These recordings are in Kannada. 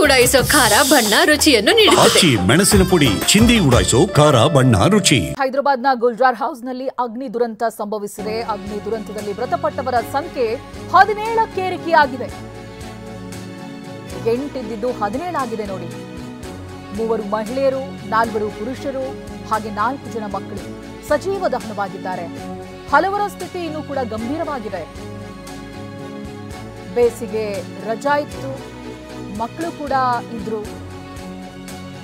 ಉಡಾಯಿಸೋ ಖಾರ ಬಣ್ಣ ರುಚಿಯನ್ನು ನೀಡುತ್ತದೆ. ಮೆಣಸಿನ ಪುಡಿ ಚಿಂದಿ ಉಡಾಯಿಸೋ ಖಾರ ಬಣ್ಣ ರುಚಿ. ಹೈದರಾಬಾದ್ನ ಗುಲ್ಜಾರ್ ಹೌಸ್ನಲ್ಲಿ ಅಗ್ನಿ ದುರಂತ ಸಂಭವಿಸಿದೆ. ಅಗ್ನಿ ದುರಂತದಲ್ಲಿ ಮೃತಪಟ್ಟವರ ಸಂಖ್ಯೆ 17ಕ್ಕೆ ಏರಿಕೆಯಾಗಿದೆ. 8 ಇದ್ದಿದ್ದು 17 ಆಗಿದೆ ನೋಡಿ. 3 ಮಹಿಳೆಯರು, 4 ಪುರುಷರು ಹಾಗೆ 4 ಜನ ಮಕ್ಕಳು ಸಜೀವ ದಹನವಾಗಿದ್ದಾರೆ. ಹಲವರ ಸ್ಥಿತಿ ಇನ್ನೂ ಕೂಡ ಗಂಭೀರವಾಗಿದೆ. ಬೇಸಿಗೆ ರಜಾ ಇತ್ತು, ಮಕ್ಕಳು ಕೂಡ ಇದ್ರು.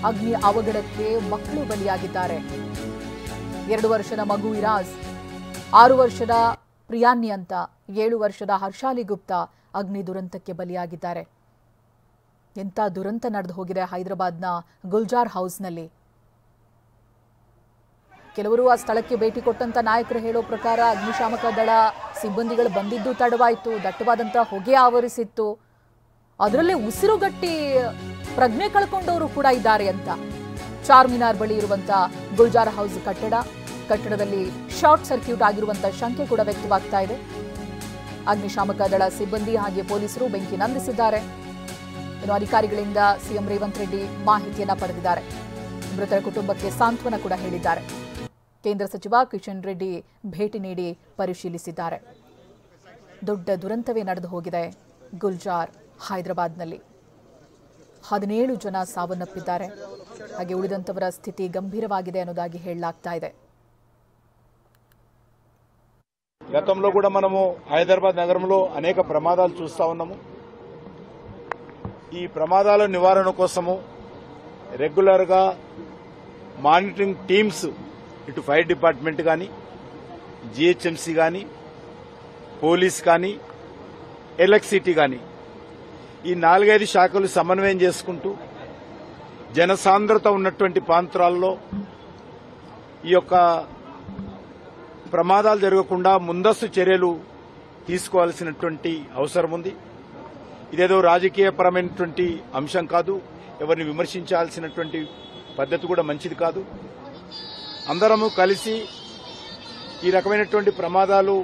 ಅಗ್ನಿ ಅವಘಡಕ್ಕೆ ಮಕ್ಕಳು ಬಲಿಯಾಗಿದ್ದಾರೆ. 2 ವರ್ಷದ ಮಗು ಇರಾಜ್, 6 ವರ್ಷದ ಪ್ರಿಯಾನ್ನಿ ಅಂತ, 7 ವರ್ಷದ ಹರ್ಷಾಲಿ ಗುಪ್ತಾ ಅಗ್ನಿ ದುರಂತಕ್ಕೆ ಬಲಿಯಾಗಿದ್ದಾರೆ. ಎಂಥ ದುರಂತ ನಡೆದು ಹೋಗಿದೆ ಹೈದರಾಬಾದ್ನ ಗುಲ್ಜಾರ್ ಹೌಸ್ನಲ್ಲಿ. ಕೆಲವರು ಆ ಸ್ಥಳಕ್ಕೆ ಭೇಟಿ ಕೊಟ್ಟಂತ ನಾಯಕರು ಹೇಳೋ ಪ್ರಕಾರ ಅಗ್ನಿಶಾಮಕ ದಳ ಸಿಬ್ಬಂದಿಗಳು ಬಂದಿದ್ದು ತಡವಾಯಿತು, ದಟ್ಟವಾದಂತಹ ಹೊಗೆ ಆವರಿಸಿತ್ತು, ಅದರಲ್ಲೇ ಉಸಿರುಗಟ್ಟಿ ಪ್ರಜ್ಞೆ ಕಳ್ಕೊಂಡವರು ಕೂಡ ಇದ್ದಾರೆ ಅಂತ. ಚಾರ್ಮಿನಾರ್ ಬಳಿ ಇರುವಂತ ಗುಲ್ಜಾರ್ ಹೌಸ್ ಕಟ್ಟಡದಲ್ಲಿ ಶಾರ್ಟ್ ಸರ್ಕ್ಯೂಟ್ ಆಗಿರುವಂತಹ ಶಂಕೆ ಕೂಡ ವ್ಯಕ್ತವಾಗ್ತಾ ಇದೆ. ಅಗ್ನಿಶಾಮಕ ದಳ ಸಿಬ್ಬಂದಿ ಹಾಗೆ ಪೊಲೀಸರು ಬೆಂಕಿ ನಂದಿಸಿದ್ದಾರೆ. ಇನ್ನು ಅಧಿಕಾರಿಗಳಿಂದ ಸಿಎಂ ರೇವಂತ್ ರೆಡ್ಡಿ ಮಾಹಿತಿಯನ್ನ ಪಡೆದಿದ್ದಾರೆ. ಮೃತರ ಕುಟುಂಬಕ್ಕೆ ಸಾಂತ್ವನ ಕೂಡ ಹೇಳಿದ್ದಾರೆ. ಕೇಂದ್ರ ಸಚಿವ ಕಿಶನ್ ರೆಡ್ಡಿ ಭೇಟಿ ನೀಡಿ ಪರಿಶೀಲಿಸಿದ್ದಾರೆ. ದೊಡ್ಡ ದುರಂತವೇ ನಡೆದು ಹೋಗಿದೆ ಗುಲ್ಜಾರ್ ಹೈದರಾಬಾದ್ನಲ್ಲಿ. 17 ಜನ ಸಾವನ್ನಪ್ಪಿದ್ದಾರೆ. ಹಾಗೆ ಉಳಿದಂತವರ ಸ್ಥಿತಿ ಗಂಭೀರವಾಗಿದೆ ಅನ್ನೋದಾಗಿ ಹೇಳಲಾಗ್ತಾ ಇದೆ. గతంలో కూడా మనము హైదరాబాద్ నగరంలో అనేక ప్రమాదాలు చూస్తా ఉన్నాము. ఈ ప్రమాదాల నివారణ కోసము రెగ్యులర్ గా మానిటరింగ్ టీమ్స్ ఇటు ఫైర్ డిపార్ట్మెంట్ గాని, జీహెచ్ఎంసీ గాని, పోలీస్ గాని, ఎలక్ట్రిసిటీ గాని ఈ 4-5 శాఖలు సమన్వయం చేసుకుంటూ జనసాంద్రత ఉన్నటువంటి ప్రాంతాల్లో ఈ యొక్క ప్రమాదాలు జరగకుండా ముందస్తు చర్యలు తీసుకోవాల్సినటువంటి అవసరం ఉంది. ఇదేదో రాజకీయపరమైనటువంటి అంశం కాదు, ఎవరిని విమర్శించాల్సినటువంటి పద్ధతి కూడా మంచిది కాదు. అందరము కలిసి ఈ రకమైనటువంటి ప్రమాదాలు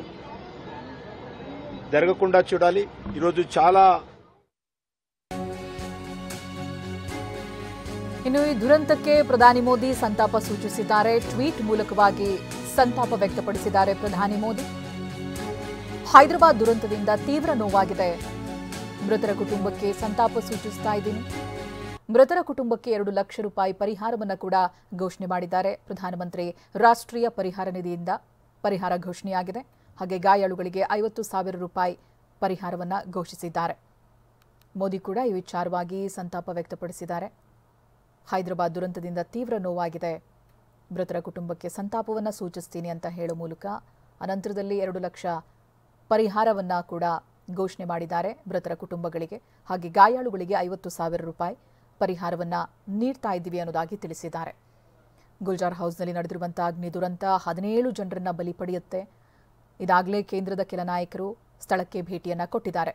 జరగకుండా చూడాలి. ఈరోజు చాలా ಇನ್ನು ಈ ದುರಂತಕ್ಕೆ ಪ್ರಧಾನಿ ಮೋದಿ ಸಂತಾಪ ಸೂಚಿಸಿದ್ದಾರೆ. ಟ್ವೀಟ್ ಮೂಲಕವಾಗಿ ಸಂತಾಪ ವ್ಯಕ್ತಪಡಿಸಿದ್ದಾರೆ ಪ್ರಧಾನಿ ಮೋದಿ. ಹೈದರಾಬಾದ್ ದುರಂತದಿಂದ ತೀವ್ರ ನೋವಾಗಿದೆ. ಮೃತರ ಕುಟುಂಬಕ್ಕೆ ಸಂತಾಪ ಸೂಚಿಸ್ತಾ ಇದ್ದೀನಿ. ಮೃತರ ಕುಟುಂಬಕ್ಕೆ 2 ಲಕ್ಷ ರೂಪಾಯಿ ಪರಿಹಾರವನ್ನು ಕೂಡ ಘೋಷಣೆ ಮಾಡಿದ್ದಾರೆ. ಪ್ರಧಾನಮಂತ್ರಿ ರಾಷ್ಟ್ರೀಯ ಪರಿಹಾರ ನಿಧಿಯಿಂದ ಪರಿಹಾರ ಘೋಷಣೆಯಾಗಿದೆ. ಹಾಗೆ ಗಾಯಾಳುಗಳಿಗೆ 50,000 ರೂಪಾಯಿ ಪರಿಹಾರವನ್ನು ಘೋಷಿಸಿದ್ದಾರೆ. ಮೋದಿ ಕೂಡ ಈ ವಿಚಾರವಾಗಿ ಸಂತಾಪ ವ್ಯಕ್ತಪಡಿಸಿದ್ದಾರೆ. ಹೈದರಾಬಾದ್ ದುರಂತದಿಂದ ತೀವ್ರ ನೋವಾಗಿದೆ. ಮೃತರ ಕುಟುಂಬಕ್ಕೆ ಸಂತಾಪವನ್ನು ಸೂಚಿಸ್ತೀನಿ ಅಂತ ಹೇಳೋ ಮೂಲಕ ಅನಂತರದಲ್ಲಿ 2 ಲಕ್ಷ ಪರಿಹಾರವನ್ನು ಕೂಡ ಘೋಷಣೆ ಮಾಡಿದ್ದಾರೆ ಮೃತರ ಕುಟುಂಬಗಳಿಗೆ. ಹಾಗೆ ಗಾಯಾಳುಗಳಿಗೆ 50,000 ರೂಪಾಯಿ ಪರಿಹಾರವನ್ನು ನೀಡ್ತಾ ಇದ್ದೀವಿ ಅನ್ನೋದಾಗಿ ತಿಳಿಸಿದ್ದಾರೆ. ಗುಲ್ಜಾರ್ ಹೌಸ್ನಲ್ಲಿ ನಡೆದಿರುವಂತಹ ಅಗ್ನಿ ದುರಂತ 17 ಜನರನ್ನ ಬಲಿ ಪಡೆಯುತ್ತೆ. ಇದಾಗಲೇ ಕೇಂದ್ರದ ಕೆಲ ನಾಯಕರು ಸ್ಥಳಕ್ಕೆ ಭೇಟಿಯನ್ನು ಕೊಟ್ಟಿದ್ದಾರೆ.